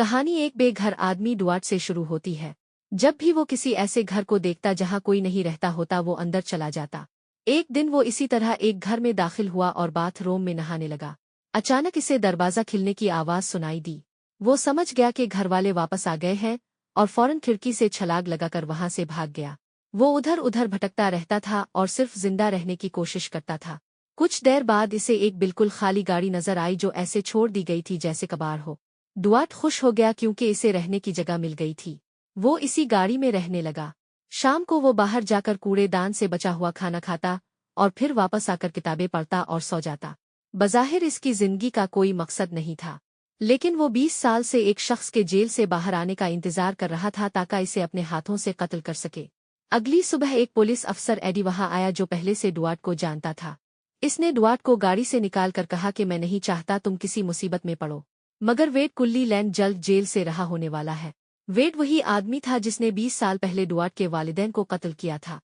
कहानी एक बेघर आदमी डुआर्ट से शुरू होती है। जब भी वो किसी ऐसे घर को देखता जहां कोई नहीं रहता होता वो अंदर चला जाता। एक दिन वो इसी तरह एक घर में दाखिल हुआ और बाथरूम में नहाने लगा। अचानक इसे दरवाज़ा खिलने की आवाज़ सुनाई दी। वो समझ गया कि घर वाले वापस आ गए हैं और फौरन खिड़की से छलांग लगाकर वहां से भाग गया। वो उधर उधर भटकता रहता था और सिर्फ जिंदा रहने की कोशिश करता था। कुछ देर बाद इसे एक बिल्कुल खाली गाड़ी नजर आई जो ऐसे छोड़ दी गई थी जैसे कबाड़ हो। डुआर्ट खुश हो गया क्योंकि इसे रहने की जगह मिल गई थी। वो इसी गाड़ी में रहने लगा। शाम को वो बाहर जाकर कूड़ेदान से बचा हुआ खाना खाता और फिर वापस आकर किताबें पढ़ता और सो जाता। बज़ाहिर इसकी जिंदगी का कोई मकसद नहीं था, लेकिन वो 20 साल से एक शख्स के जेल से बाहर आने का इंतजार कर रहा था ताकि इसे अपने हाथों से कत्ल कर सके। अगली सुबह एक पुलिस अफसर एडी वहां आया जो पहले से डुआर्ट को जानता था। इसने डुआर्ट को गाड़ी से निकाल कर कहा कि मैं नहीं चाहता तुम किसी मुसीबत में पड़ो, मगर वेड कुल्ली-लैंड जल्द जेल से रहा होने वाला है। वेड वही आदमी था जिसने 20 साल पहले डुआर्ट के वालिदैन को कत्ल किया था।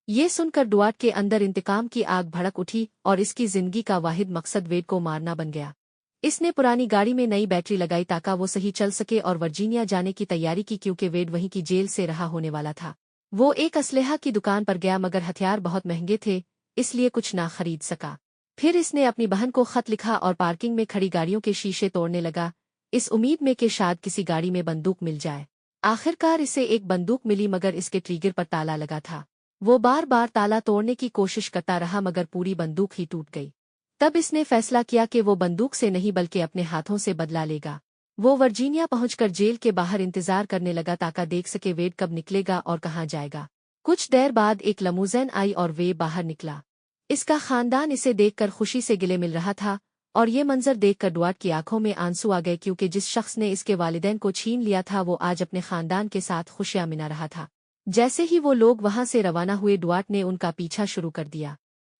ये सुनकर डुआर्ट के अंदर इंतकाम की आग भड़क उठी और इसकी जिंदगी का वाहिद मकसद वेड को मारना बन गया। इसने पुरानी गाड़ी में नई बैटरी लगाई ताकि वो सही चल सके और वर्जीनिया जाने की तैयारी की क्योंकि वेड वहीं की जेल से रहा होने वाला था। वो एक असलहा की दुकान पर गया मगर हथियार बहुत महंगे थे, इसलिए कुछ ना खरीद सका। फिर इसने अपनी बहन को खत लिखा और पार्किंग में खड़ी गाड़ियों के शीशे तोड़ने लगा, इस उम्मीद में कि शायद किसी गाड़ी में बंदूक मिल जाए। आखिरकार इसे एक बंदूक मिली मगर इसके ट्रिगर पर ताला लगा था। वो बार बार ताला तोड़ने की कोशिश करता रहा मगर पूरी बंदूक ही टूट गई। तब इसने फैसला किया कि वो बंदूक से नहीं बल्कि अपने हाथों से बदला लेगा। वो वर्जीनिया पहुंचकर जेल के बाहर इंतजार करने लगा ताकि देख सके वेड कब निकलेगा और कहाँ जाएगा। कुछ देर बाद एक लमूज़ैन आई और वे बाहर निकला। इसका खानदान इसे देखकर खुशी से गिले मिल रहा था और ये मंजर देखकर डुआर्ट की आंखों में आंसू आ गए क्योंकि जिस शख्स ने इसके वालिदैन को छीन लिया था वो आज अपने खानदान के साथ खुशियां मना रहा था। जैसे ही वो लोग वहां से रवाना हुए डुआर्ट ने उनका पीछा शुरू कर दिया।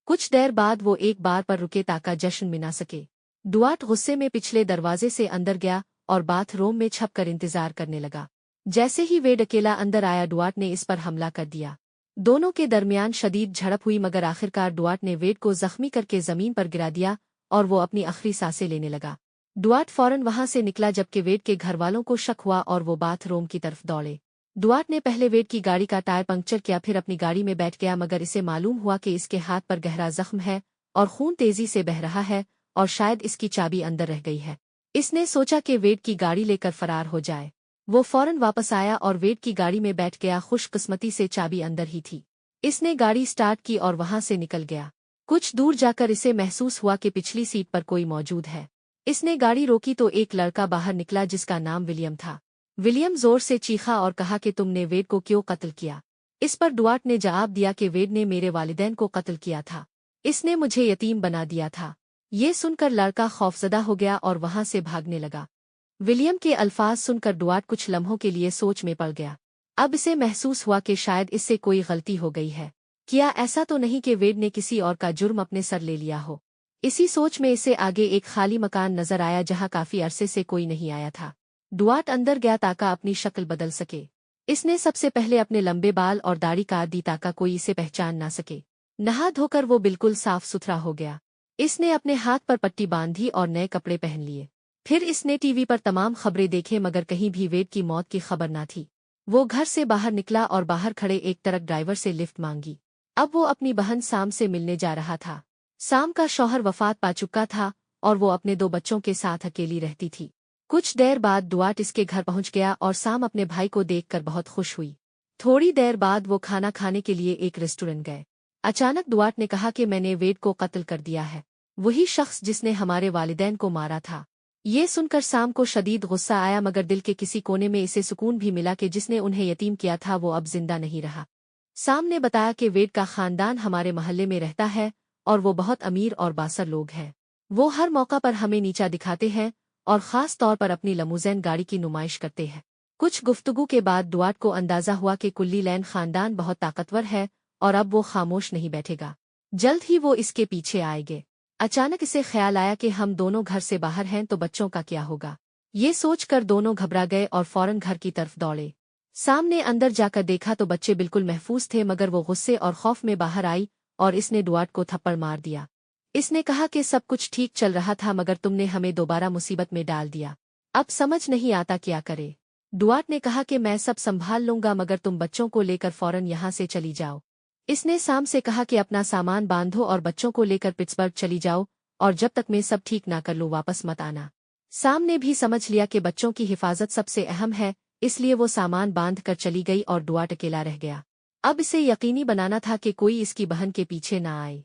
कुछ देर बाद वो एक बार पर रुके ताकि जश्न मना सके। डुआर्ट गुस्से में पिछले दरवाजे से अंदर गया और बाथरूम में छपकर इंतजार करने लगा। जैसे ही वेड अकेला अंदर आया डुआर्ट ने इस पर हमला कर दिया। दोनों के दरमियान शदीद झड़प हुई मगर आखिरकार डुआर्ट ने वेड को जख्मी करके जमीन पर गिरा दिया और वो अपनी आखिरी सांसें लेने लगा। डुआर्ट फौरन वहां से निकला जबकि वेड के घरवालों को शक हुआ और वो बाथरूम की तरफ दौड़े। डुआर्ट ने पहले वेड की गाड़ी का टायर पंक्चर किया फिर अपनी गाड़ी में बैठ गया मगर इसे मालूम हुआ कि इसके हाथ पर गहरा जख्म है और खून तेजी से बह रहा है और शायद इसकी चाबी अंदर रह गई है। इसने सोचा कि वेड की गाड़ी लेकर फरार हो जाए। वो फौरन वापस आया और वेड की गाड़ी में बैठ गया। खुशकिस्मती से चाबी अंदर ही थी। इसने गाड़ी स्टार्ट की और वहां से निकल गया। कुछ दूर जाकर इसे महसूस हुआ कि पिछली सीट पर कोई मौजूद है। इसने गाड़ी रोकी तो एक लड़का बाहर निकला जिसका नाम विलियम था। विलियम जोर से चीखा और कहा कि तुमने वेड को क्यों कत्ल किया। इस पर डुआर्ट ने जवाब दिया कि वेड ने मेरे वालिदैन को कत्ल किया था, इसने मुझे यतीम बना दिया था। ये सुनकर लड़का खौफजदा हो गया और वहां से भागने लगा। विलियम के अल्फाज सुनकर डुआर्ट कुछ लम्हों के लिए सोच में पड़ गया। अब इसे महसूस हुआ कि शायद इससे कोई गलती हो गई है। क्या ऐसा तो नहीं कि वेड ने किसी और का जुर्म अपने सर ले लिया हो। इसी सोच में इसे आगे एक खाली मकान नजर आया जहां काफी अरसे से कोई नहीं आया था। डुआर्ट अंदर गया ताकि अपनी शक्ल बदल सके। इसने सबसे पहले अपने लंबे बाल और दाढ़ी काट दी ताकि कोई इसे पहचान ना सके। नहा धोकर वो बिल्कुल साफ सुथरा हो गया। इसने अपने हाथ पर पट्टी बांधी और नए कपड़े पहन लिए। फिर इसने टीवी पर तमाम खबरें देखे मगर कहीं भी वेड की मौत की खबर ना थी। वो घर से बाहर निकला और बाहर खड़े एक ट्रक ड्राइवर से लिफ्ट मांगी। अब वो अपनी बहन साम से मिलने जा रहा था। साम का शौहर वफात पा चुका था और वो अपने 2 बच्चों के साथ अकेली रहती थी। कुछ देर बाद डुआर्ट इसके घर पहुंच गया और साम अपने भाई को देखकर बहुत खुश हुई। थोड़ी देर बाद वो खाना खाने के लिए एक रेस्टोरेंट गए। अचानक डुआर्ट ने कहा कि मैंने वेड को कत्ल कर दिया है, वही शख्स जिसने हमारे वालिदैन को मारा था। ये सुनकर साम को शदीद गुस्सा आया मगर दिल के किसी कोने में इसे सुकून भी मिला कि जिसने उन्हें यतीम किया था वो अब जिंदा नहीं रहा। साम ने बताया कि वेड का खानदान हमारे मोहल्ले में रहता है और वो बहुत अमीर और बासर लोग हैं। वो हर मौका पर हमें नीचा दिखाते हैं और ख़ास तौर पर अपनी लमूज़ैन गाड़ी की नुमाइश करते हैं। कुछ गुफ्तगू के बाद डुआर्ट को अंदाज़ा हुआ कि कुल्ली-लैंड खानदान बहुत ताकतवर है और अब वो खामोश नहीं बैठेगा। जल्द ही वो इसके पीछे आएंगे। अचानक इसे ख्याल आया कि हम दोनों घर से बाहर हैं तो बच्चों का क्या होगा। ये सोचकर दोनों घबरा गए और फौरन घर की तरफ दौड़े। सामने अंदर जाकर देखा तो बच्चे बिल्कुल महफूज थे मगर वो गुस्से और खौफ में बाहर आई और इसने डुआर्ट को थप्पड़ मार दिया। इसने कहा कि सब कुछ ठीक चल रहा था मगर तुमने हमें दोबारा मुसीबत में डाल दिया। अब समझ नहीं आता क्या करे। डुआर्ट ने कहा कि मैं सब संभाल लूंगा मगर तुम बच्चों को लेकर फौरन यहाँ से चली जाओ। इसने साम से कहा कि अपना सामान बांधो और बच्चों को लेकर पिट्सबर्ग चली जाओ और जब तक मैं सब ठीक ना कर लूँ वापस मत आना। साम ने भी समझ लिया कि बच्चों की हिफाजत सबसे अहम है, इसलिए वो सामान बांध कर चली गई और डुआर्ट अकेला रह गया। अब इसे यकीनी बनाना था कि कोई इसकी बहन के पीछे ना आए।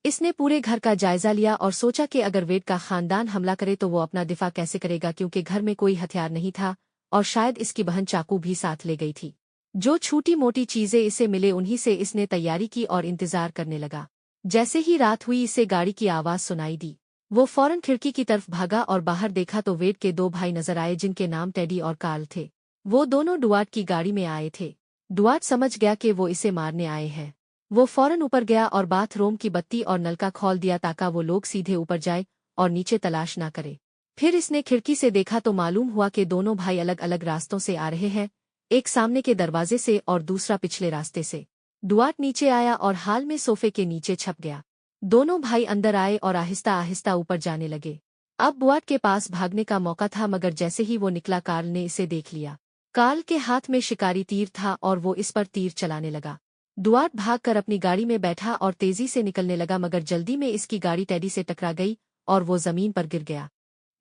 इसने पूरे घर का जायजा लिया और सोचा कि अगर वेड का खानदान हमला करे तो वो अपना दिफा कैसे करेगा, क्योंकि घर में कोई हथियार नहीं था और शायद इसकी बहन चाकू भी साथ ले गई थी। जो छोटी मोटी चीजें इसे मिले उन्हीं से इसने तैयारी की और इंतजार करने लगा। जैसे ही रात हुई इसे गाड़ी की आवाज सुनाई दी। वो फौरन खिड़की की तरफ भागा और बाहर देखा तो वेड के दो भाई नजर आए जिनके नाम टेडी और कार्ल थे। वो दोनों डुआर्ट की गाड़ी में आए थे। डुआर्ट समझ गया कि वो इसे मारने आए हैं। वो फौरन ऊपर गया और बाथरूम की बत्ती और नलका खोल दिया ताकि वो लोग सीधे ऊपर जाए और नीचे तलाश ना करे। फिर इसने खिड़की से देखा तो मालूम हुआ कि दोनों भाई अलग अलग रास्तों से आ रहे हैं, एक सामने के दरवाजे से और दूसरा पिछले रास्ते से। डुआर्ट नीचे आया और हाल में सोफे के नीचे छप गया। दोनों भाई अंदर आए और आहिस्ता आहिस्ता ऊपर जाने लगे। अब डुआर्ट के पास भागने का मौका था मगर जैसे ही वो निकला कार्ल ने इसे देख लिया। कार्ल के हाथ में शिकारी तीर था और वो इस पर तीर चलाने लगा। डुआर्ट भागकर अपनी गाड़ी में बैठा और तेजी से निकलने लगा मगर जल्दी में इसकी गाड़ी टेडी से टकरा गई और वो जमीन पर गिर गया।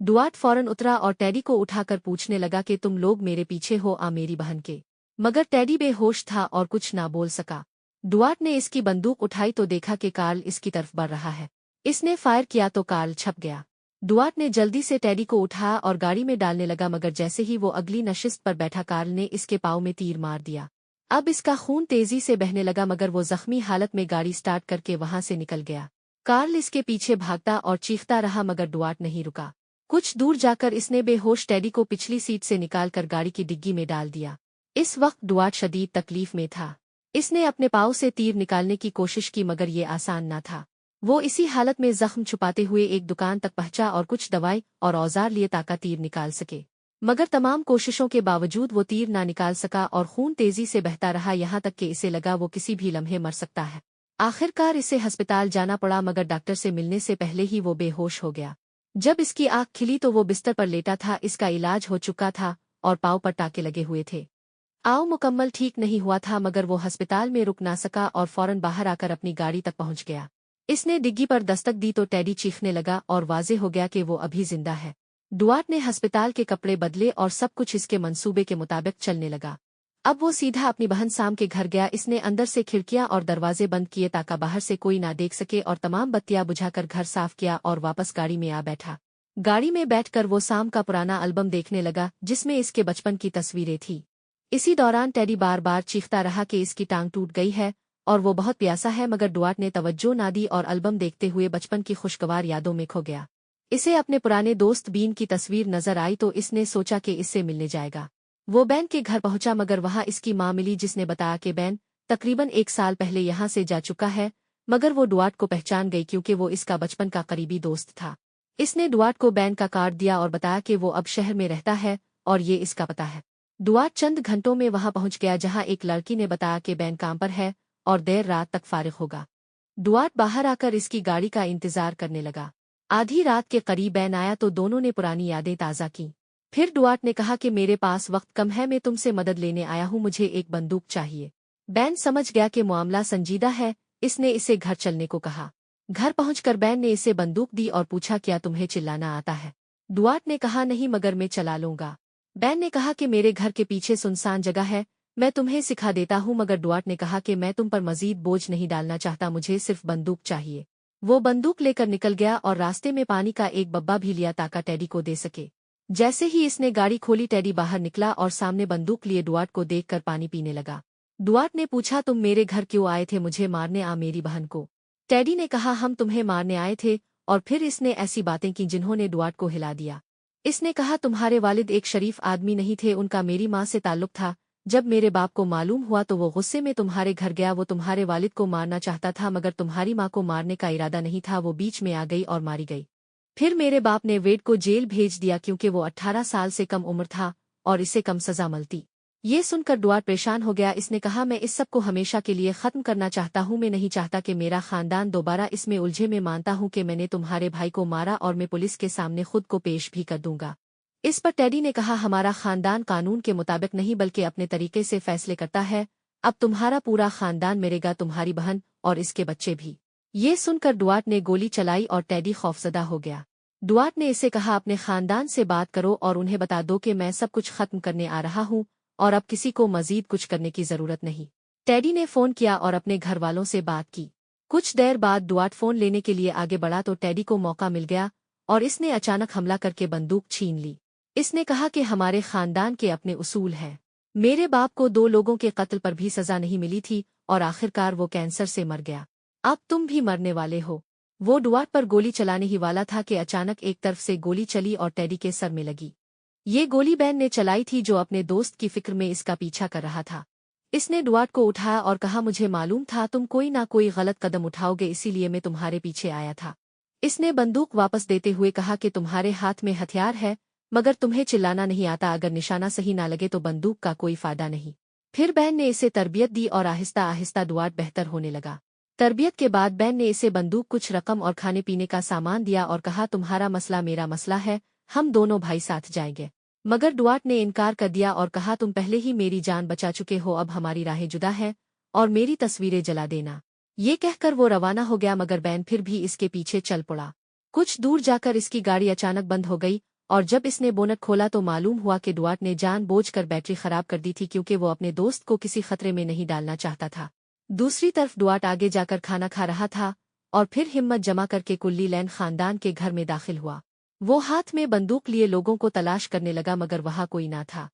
डुआर्ट फौरन उतरा और टेडी को उठाकर पूछने लगा कि तुम लोग मेरे पीछे हो मेरी बहन के। मगर टेडी बेहोश था और कुछ ना बोल सका। डुआर्ट ने इसकी बंदूक उठाई तो देखा कि कार्ल इसकी तरफ बढ़ रहा है। इसने फायर किया तो कार्ल छप गया। डुआर्ट ने जल्दी से टेडी को उठाया और गाड़ी में डालने लगा मगर जैसे ही वो अगली नशिस्त पर बैठा कार्ल ने इसके पाँव में तीर मार दिया। अब इसका खून तेजी से बहने लगा मगर वो जख्मी हालत में गाड़ी स्टार्ट करके वहां से निकल गया। कार्ल इसके पीछे भागता और चीखता रहा मगर डुआर्ट नहीं रुका। कुछ दूर जाकर इसने बेहोश टेडी को पिछली सीट से निकालकर गाड़ी की डिग्गी में डाल दिया। इस वक्त डुआर्ट शदीद तकलीफ में था। इसने अपने पाँव से तीर निकालने की कोशिश की मगर ये आसान न था। वो इसी हालत में जख्म छुपाते हुए एक दुकान तक पहुंचा और कुछ दवाई और औजार लिए ताकि तीर निकाल सके। मगर तमाम कोशिशों के बावजूद वो तीर ना निकाल सका और खून तेजी से बहता रहा, यहाँ तक कि इसे लगा वो किसी भी लम्हे मर सकता है। आखिरकार इसे अस्पताल जाना पड़ा मगर डॉक्टर से मिलने से पहले ही वो बेहोश हो गया। जब इसकी आँख खिली तो वो बिस्तर पर लेटा था। इसका इलाज हो चुका था और पाँव पर टाके लगे हुए थे। आओ मुकम्मल ठीक नहीं हुआ था मगर वो अस्पताल में रुक ना सका और फौरन बाहर आकर अपनी गाड़ी तक पहुंच गया। इसने डिग्गी पर दस्तक दी तो टेडी चीखने लगा और वाज़ेह हो गया कि वो अभी जिंदा है। डुआर्ट ने अस्पताल के कपड़े बदले और सब कुछ इसके मंसूबे के मुताबिक चलने लगा। अब वो सीधा अपनी बहन साम के घर गया। इसने अंदर से खिड़कियां और दरवाजे बंद किए ताकि बाहर से कोई ना देख सके और तमाम बत्तियां बुझाकर घर साफ किया और वापस गाड़ी में आ बैठा। गाड़ी में बैठकर वो साम का पुराना एल्बम देखने लगा जिसमें इसके बचपन की तस्वीरें थी। इसी दौरान टेडी बार बार चीखता रहा कि इसकी टांग टूट गई है और वो बहुत प्यासा है मगर डुआर्ट ने तवज्जो ना दी और एल्बम देखते हुए बचपन की खुशगवार यादों में खो गया। इसे अपने पुराने दोस्त बीन की तस्वीर नजर आई तो इसने सोचा कि इससे मिलने जाएगा। वो बैन के घर पहुंचा मगर वहां इसकी मां मिली जिसने बताया कि बैन तकरीबन 1 साल पहले यहां से जा चुका है। मगर वो डुआर्ट को पहचान गई क्योंकि वो इसका बचपन का करीबी दोस्त था। इसने डुआर्ट को बैन का कार्ड दिया और बताया कि वो अब शहर में रहता है और ये इसका पता है। डुआर्ट चंद घंटों में वहां पहुंच गया जहां एक लड़की ने बताया कि बैन काम पर है और देर रात तक फारिग होगा। डुआर्ट बाहर आकर इसकी गाड़ी का इंतजार करने लगा। आधी रात के करीब बैन आया तो दोनों ने पुरानी यादें ताज़ा की। फिर डुआर्ट ने कहा कि मेरे पास वक्त कम है, मैं तुमसे मदद लेने आया हूँ, मुझे एक बंदूक चाहिए। बैन समझ गया कि मामला संजीदा है। इसने इसे घर चलने को कहा। घर पहुंचकर बैन ने इसे बंदूक दी और पूछा क्या तुम्हें चिल्लाना आता है। डुआर्ट ने कहा नहीं मगर मैं चला लूंगा। बैन ने कहा कि मेरे घर के पीछे सुनसान जगह है, मैं तुम्हें सिखा देता हूँ। मगर डुआर्ट ने कहा कि मैं तुम पर मजीद बोझ नहीं डालना चाहता, मुझे सिर्फ बंदूक चाहिए। वो बंदूक लेकर निकल गया और रास्ते में पानी का एक बब्बा भी लिया ताकि टेडी को दे सके। जैसे ही इसने गाड़ी खोली टेडी बाहर निकला और सामने बंदूक लिए डुआर्ट को देखकर पानी पीने लगा। डुआर्ट ने पूछा तुम मेरे घर क्यों आए थे, मुझे मारने मेरी बहन को। टेडी ने कहा हम तुम्हें मारने आए थे। और फिर इसने ऐसी बातें की जिन्होंने डुआर्ट को हिला दिया। इसने कहा तुम्हारे वालिद एक शरीफ आदमी नहीं थे, उनका मेरी माँ से ताल्लुक था। जब मेरे बाप को मालूम हुआ तो वो गुस्से में तुम्हारे घर गया। वो तुम्हारे वालिद को मारना चाहता था मगर तुम्हारी माँ को मारने का इरादा नहीं था, वो बीच में आ गई और मारी गई। फिर मेरे बाप ने वेड को जेल भेज दिया क्योंकि वो 18 साल से कम उम्र था और इसे कम सजा मिलती। ये सुनकर डुआर्ट परेशान हो गया। इसने कहा मैं इस सब को हमेशा के लिए ख़त्म करना चाहता हूँ, मैं नहीं चाहता कि मेरा ख़ानदान दोबारा इसमें उलझे। मैं मानता हूँ कि मैंने तुम्हारे भाई को मारा और मैं पुलिस के सामने खुद को पेश भी कर दूंगा। इस पर टेडी ने कहा, हमारा खानदान कानून के मुताबिक नहीं बल्कि अपने तरीके से फैसले करता है। अब तुम्हारा पूरा खानदान मरेगा, तुम्हारी बहन और इसके बच्चे भी। ये सुनकर डुआर्ट ने गोली चलाई और टेडी खौफजदा हो गया। डुआर्ट ने इसे कहा, अपने खानदान से बात करो और उन्हें बता दो कि मैं सब कुछ खत्म करने आ रहा हूँ और अब किसी को मजीद कुछ करने की जरूरत नहीं। टेडी ने फोन किया और अपने घर वालों से बात की। कुछ देर बाद डुआर्ट फोन लेने के लिए आगे बढ़ा तो टेडी को मौका मिल गया और इसने अचानक हमला करके बंदूक छीन ली। इसने कहा कि हमारे खानदान के अपने उसूल हैं। मेरे बाप को 2 लोगों के कत्ल पर भी सजा नहीं मिली थी और आखिरकार वो कैंसर से मर गया। अब तुम भी मरने वाले हो। वो डुआर्ट पर गोली चलाने ही वाला था कि अचानक एक तरफ से गोली चली और टेडी के सर में लगी। ये गोली बैन ने चलाई थी जो अपने दोस्त की फिक्र में इसका पीछा कर रहा था। इसने डुआर्ट को उठाया और कहा, मुझे मालूम था तुम कोई ना कोई गलत कदम उठाओगे, इसीलिए मैं तुम्हारे पीछे आया था। इसने बंदूक वापस देते हुए कहा कि तुम्हारे हाथ में हथियार है मगर तुम्हें चिल्लाना नहीं आता, अगर निशाना सही ना लगे तो बंदूक का कोई फायदा नहीं। फिर बहन ने इसे तरबियत दी और आहिस्ता आहिस्ता डुआर्ट बेहतर होने लगा। तरबियत के बाद बहन ने इसे बंदूक, कुछ रकम और खाने पीने का सामान दिया और कहा, तुम्हारा मसला मेरा मसला है, हम दोनों भाई साथ जाएंगे। मगर डुआर्ट ने इनकार कर दिया और कहा, तुम पहले ही मेरी जान बचा चुके हो, अब हमारी राहें जुदा हैं और मेरी तस्वीरें जला देना। ये कहकर वो रवाना हो गया मगर बैन फिर भी इसके पीछे चल पड़ा। कुछ दूर जाकर इसकी गाड़ी अचानक बंद हो गई और जब इसने बोनट खोला तो मालूम हुआ कि डुआर्ट ने जानबूझकर बैटरी खराब कर दी थी क्योंकि वो अपने दोस्त को किसी खतरे में नहीं डालना चाहता था। दूसरी तरफ डुआर्ट आगे जाकर खाना खा रहा था और फिर हिम्मत जमा करके कुल्ली लैन खानदान के घर में दाखिल हुआ। वो हाथ में बंदूक लिए लोगों को तलाश करने लगा मगर वहां कोई ना था।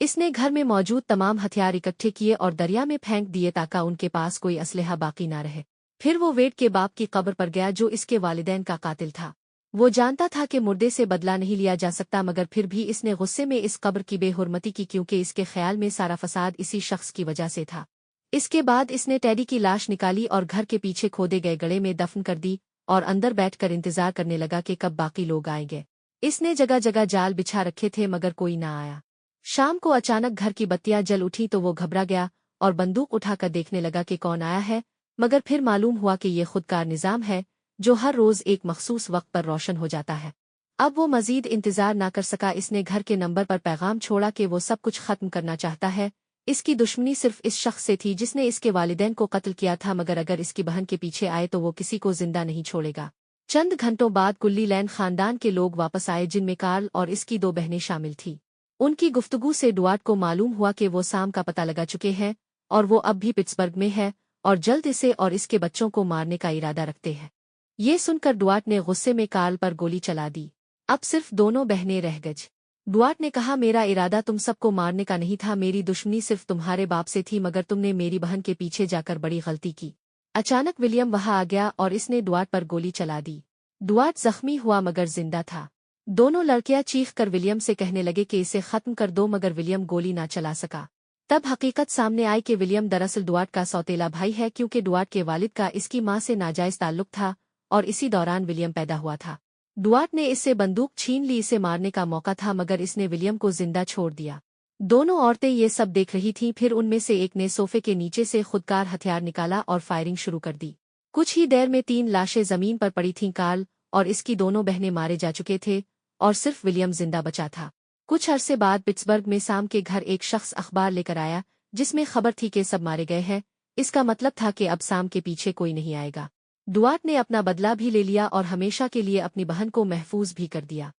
इसने घर में मौजूद तमाम हथियार इकट्ठे किए और दरिया में फेंक दिए ताकि उनके पास कोई असलहा बाकी ना रहे। फिर वो वेड के बाप की कब्र पर गया जो इसके वालिदैन का कातिल था। वो जानता था कि मुर्दे से बदला नहीं लिया जा सकता मगर फिर भी इसने गुस्से में इस कब्र की बेहुरमती की क्योंकि इसके ख्याल में सारा फसाद इसी शख्स की वजह से था। इसके बाद इसने टेडी की लाश निकाली और घर के पीछे खोदे गए गड्ढे में दफन कर दी और अंदर बैठकर इंतजार करने लगा कि कब बाकी लोग आएंगे। इसने जगह जगह जाल बिछा रखे थे मगर कोई ना आया। शाम को अचानक घर की बत्तियां जल उठी तो वो घबरा गया और बंदूक उठाकर देखने लगा कि कौन आया है, मगर फिर मालूम हुआ कि ये खुदकार निजाम है जो हर रोज एक मखसूस वक्त पर रोशन हो जाता है। अब वो मजीद इंतजार ना कर सका। इसने घर के नंबर पर पैगाम छोड़ा कि वो सब कुछ खत्म करना चाहता है। इसकी दुश्मनी सिर्फ इस शख्स से थी जिसने इसके वालिदैन को कत्ल किया था, मगर अगर इसकी बहन के पीछे आए तो वो किसी को जिंदा नहीं छोड़ेगा। चंद घंटों बाद कुल्ली लैन खानदान के लोग वापस आए जिनमें कार्ल और इसकी 2 बहनें शामिल थीं। उनकी गुफ्तगू से डुआर्ट को मालूम हुआ कि वो साम का पता लगा चुके हैं और वो अब भी पिट्सबर्ग में है और जल्द इसे और इसके बच्चों को मारने का इरादा रखते हैं। ये सुनकर डुआर्ट ने गुस्से में कार्ल पर गोली चला दी। अब सिर्फ दोनों बहनें रह गईं। डुआर्ट ने कहा, मेरा इरादा तुम सबको मारने का नहीं था, मेरी दुश्मनी सिर्फ तुम्हारे बाप से थी मगर तुमने मेरी बहन के पीछे जाकर बड़ी गलती की। अचानक विलियम वहां आ गया और इसने डुआर्ट पर गोली चला दी। डुआर्ट जख्मी हुआ मगर जिंदा था। दोनों लड़कियां चीख कर विलियम से कहने लगे कि इसे खत्म कर दो मगर विलियम गोली ना चला सका। तब हकीकत सामने आई कि विलियम दरअसल डुआर्ट का सौतेला भाई है क्योंकि डुआर्ट के वालिद का इसकी मां से नाजायज ताल्लुक था और इसी दौरान विलियम पैदा हुआ था। डुआर्ट ने इससे बंदूक छीन ली, इसे मारने का मौका था मगर इसने विलियम को जिंदा छोड़ दिया। दोनों औरतें ये सब देख रही थीं। फिर उनमें से एक ने सोफे के नीचे से खुदकार हथियार निकाला और फायरिंग शुरू कर दी। कुछ ही देर में 3 लाशें जमीन पर पड़ी थीं। कार्ल और इसकी दोनों बहनें मारे जा चुके थे और सिर्फ विलियम जिंदा बचा था। कुछ अरसे बाद पिट्सबर्ग में साम के घर एक शख्स अखबार लेकर आया जिसमें खबर थी कि सब मारे गए हैं। इसका मतलब था कि अब साम के पीछे कोई नहीं आएगा। डुआर्ट ने अपना बदला भी ले लिया और हमेशा के लिए अपनी बहन को महफूज भी कर दिया।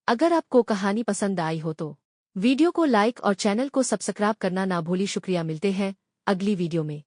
अगर आपको कहानी पसंद आई हो तो वीडियो को लाइक और चैनल को सब्सक्राइब करना ना भूलिए। शुक्रिया, मिलते हैं अगली वीडियो में।